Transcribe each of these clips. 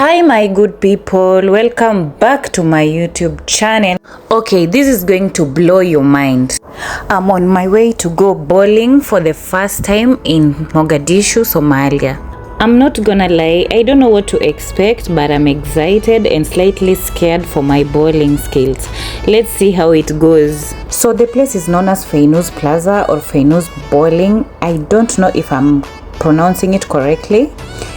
Hi my good people, welcome back to my YouTube channel. Okay, this is going to blow your mind. I'm on my way to go bowling for the first time in Mogadishu, Somalia. I'm not gonna lie, I don't know what to expect, but I'm excited and slightly scared for my bowling skills. Let's see how it goes. So the place is known as Feynuus Plaza or Feynuus Bowling. I don't know if I'm pronouncing it correctly.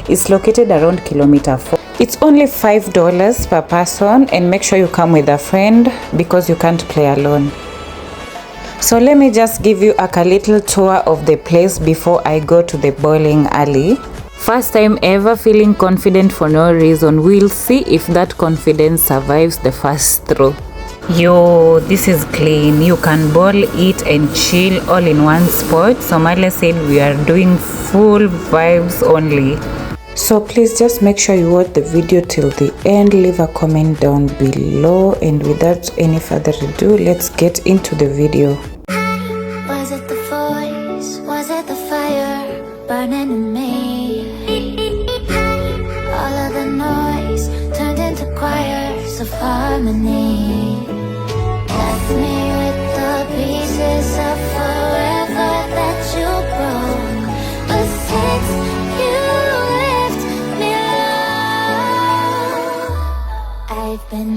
It's located around kilometer 4. It's only $5 per person, and make sure you come with a friend because you can't play alone. So let me just give you a little tour of the place before I go to the bowling alley. First time ever feeling confident for no reason. We'll see if that confidence survives the first throw. Yo, this is clean. You can bowl, eat and chill all in one spot. Somalia said we are doing full vibes only. So please just make sure you watch the video till the end. Leave a comment down below, and without any further ado, let's get into the video. Was it the voice? Was it the fire burning in me? All of the noise turned into choirs of harmony. Left me with the pieces of forever that you broke. But since you left me alone, I've been